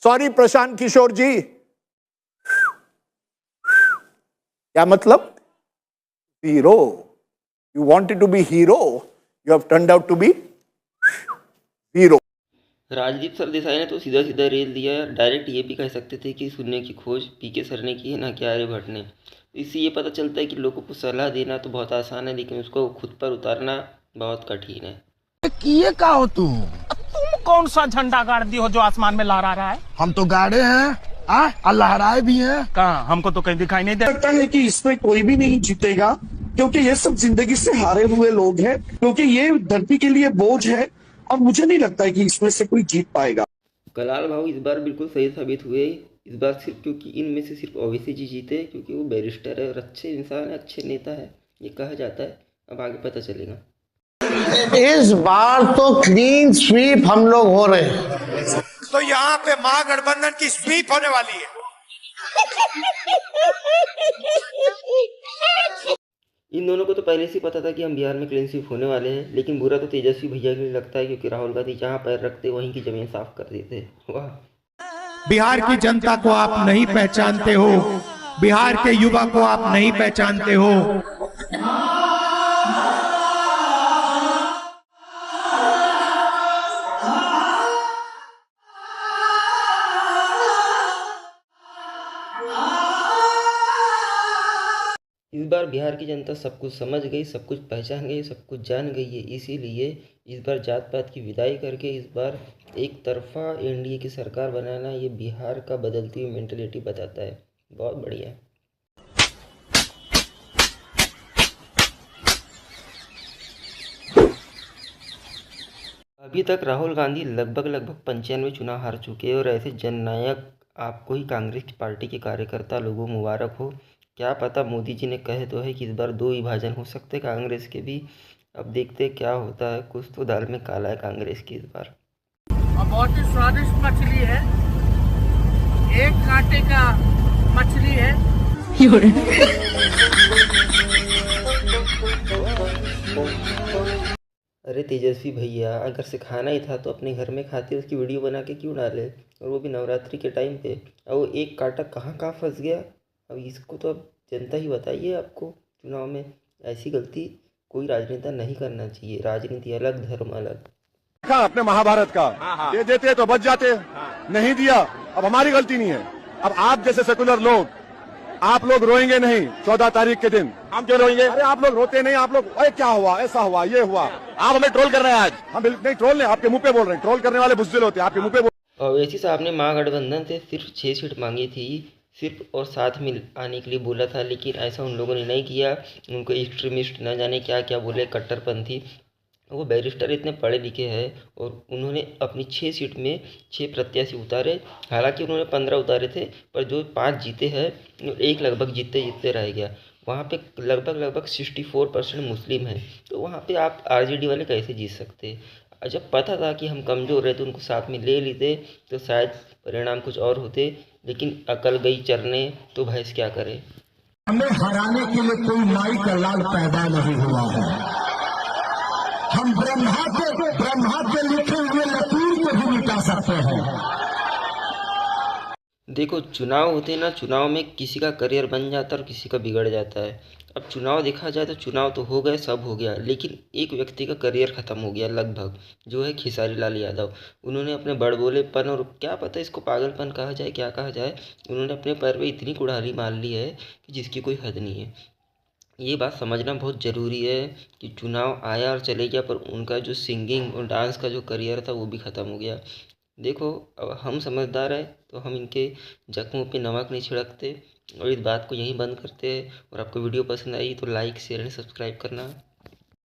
Sorry Prashant Kishor ji, क्या मतलब? Hero, you wanted to be hero, you have turned out to be hero. Rajdeep Sardesai ने तो सीधा सीधा रेल दिया। डायरेक्ट ये भी कह सकते थे कि शून्य की खोज पीके सर ने की है, ना कि आर्यभट्ट ने। इससे ये पता चलता है कि लोगों को सलाह देना तो बहुत आसान है, लेकिन उसको खुद पर उतारना बहुत कठिन है। किए का हो तुम कौन सा झंडा गाड़ दी हो जो आसमान में लहरा रहा है? हम तो गाड़े हैं और लहराए भी हैं। कहाँ? हमको तो कहीं दिखाई नहीं दे। लगता है कि इसमें कोई भी नहीं जीतेगा, क्योंकि ये सब जिंदगी से हारे हुए लोग हैं, क्योंकि ये धरती के लिए बोझ है और मुझे नहीं लगता है कि इसमें से कोई जीत पाएगा। कलाल भाऊ इस बार बिल्कुल सही साबित हुए। इस बार सिर्फ क्योंकि इनमें से सिर्फ ओवैसी जी जीते, क्योंकि वो बैरिस्टर है और अच्छे इंसान है, अच्छे नेता है, ये कहा जाता है। अब आगे पता चलेगा। इस बार तो क्लीन स्वीप हम लोग हो रहे हैं। तो यहाँ पे महागठबंधन की स्वीप होने वाली है। इन दोनों को तो पहले से पता था कि हम बिहार में क्लीन स्वीप होने वाले हैं, लेकिन बुरा तो तेजस्वी भैया के लिए लगता है, क्योंकि राहुल गांधी जहाँ पैर रखते वहीं की जमीन साफ कर देते। वाह, बिहार की जनता को आप नहीं पहचानते हो, बिहार के युवा को आप नहीं पहचानते हो। इस बार बिहार की जनता सब कुछ समझ गई, सब कुछ पहचान गई, सब कुछ जान गई है। इसीलिए इस बार जात पात की विदाई करके इस बार एक तरफा एनडीए की सरकार बनाना, ये बिहार का बदलती हुई मेंटलिटी बताता है। बहुत बढ़िया। अभी तक राहुल गांधी लगभग 95 चुनाव हार चुके हैं, और ऐसे जननायक आपको ही कांग्रेस पार्टी के कार्यकर्ता लोगों मुबारक हो। क्या पता, मोदी जी ने कहे तो है कि इस बार 2 विभाजन हो सकते हैं कांग्रेस के भी। अब देखते हैं क्या होता है। कुछ तो दाल में काला है कांग्रेस की इस बार। और बहुत ही स्वादिष्ट मछली है, एक कांटे का मछली है। अरे तेजस्वी भैया, अगर सिखाना ही था तो अपने घर में खाते उसकी वीडियो बना के क्यों डाले, और वो भी नवरात्रि के टाइम पे। और वो एक कांटा कहाँ कहाँ फंस गया, अब इसको तो अब जनता ही बताइए। आपको चुनाव में ऐसी गलती कोई राजनेता नहीं करना चाहिए। राजनीति अलग, धर्म अलग। अपने महाभारत का दे देते तो बच जाते, नहीं दिया, अब हमारी गलती नहीं है। अब आप जैसे सेकुलर लोग, आप लोग रोएंगे नहीं 14 तारीख के दिन। हम क्यों रोएंगे? अरे आप लोग रोते नहीं, आप लोग अरे क्या हुआ, ऐसा हुआ, ये हुआ। आप हमें ट्रोल कर रहे हैं आज। हम बिल्कुल नहीं ट्रोल नहीं, आपके मुंह पे बोल रहे हैं। ट्रोल करने वाले बुज़दिल होते हैं, आपके मुंह पे। ओवैसी साहब ने महागठबंधन से सिर्फ 6 सीट मांगी थी सिर्फ, और साथ में आने के लिए बोला था, लेकिन ऐसा उन लोगों ने नहीं किया। उनको एक्सट्रीमिस्ट न जाने क्या क्या बोले, कट्टरपंथी। वो बैरिस्टर इतने पढ़े लिखे हैं, और उन्होंने अपनी 6 सीट में 6 प्रत्याशी उतारे। हालांकि उन्होंने 15 उतारे थे, पर जो 5 जीते हैं, एक लगभग जीतते जीतते रह गया। वहाँ पे लगभग 64% मुस्लिम हैं, तो वहाँ पे आप आरजेडी वाले कैसे जीत सकते। और जब पता था कि हम कमज़ोर रहे तो उनको साथ में ले लेते, तो शायद परिणाम कुछ और होते। लेकिन अकल गई चरने तो भैंस क्या करे। हमें हराने के लिए कोई माई का लाल पैदा नहीं हुआ है। हम ब्रह्मा के लिखे हुए लकीर को भी मिटा सकते हैं। देखो, चुनाव होते ना, चुनाव में किसी का करियर बन जाता है और किसी का बिगड़ जाता है। अब चुनाव देखा जाए तो चुनाव तो हो गए, सब हो गया, लेकिन एक व्यक्ति का करियर ख़त्म हो गया लगभग, जो है खेसारी लाल यादव। उन्होंने अपने बड़बोलेपन, और क्या पता इसको पागलपन कहा जाए क्या कहा जाए, उन्होंने अपने पैर पे इतनी कुल्हाड़ी मार ली है कि जिसकी कोई हद नहीं है। ये बात समझना बहुत ज़रूरी है कि चुनाव आया और चले गया, पर उनका जो सिंगिंग और डांस का जो करियर था वो भी ख़त्म हो गया। देखो, अब हम समझदार हैं तो हम इनके जख्मों पे नमक नहीं छिड़कते, और इस बात को यहीं बंद करते हैं। और आपको वीडियो पसंद आई तो लाइक, शेयर एंड सब्सक्राइब करना।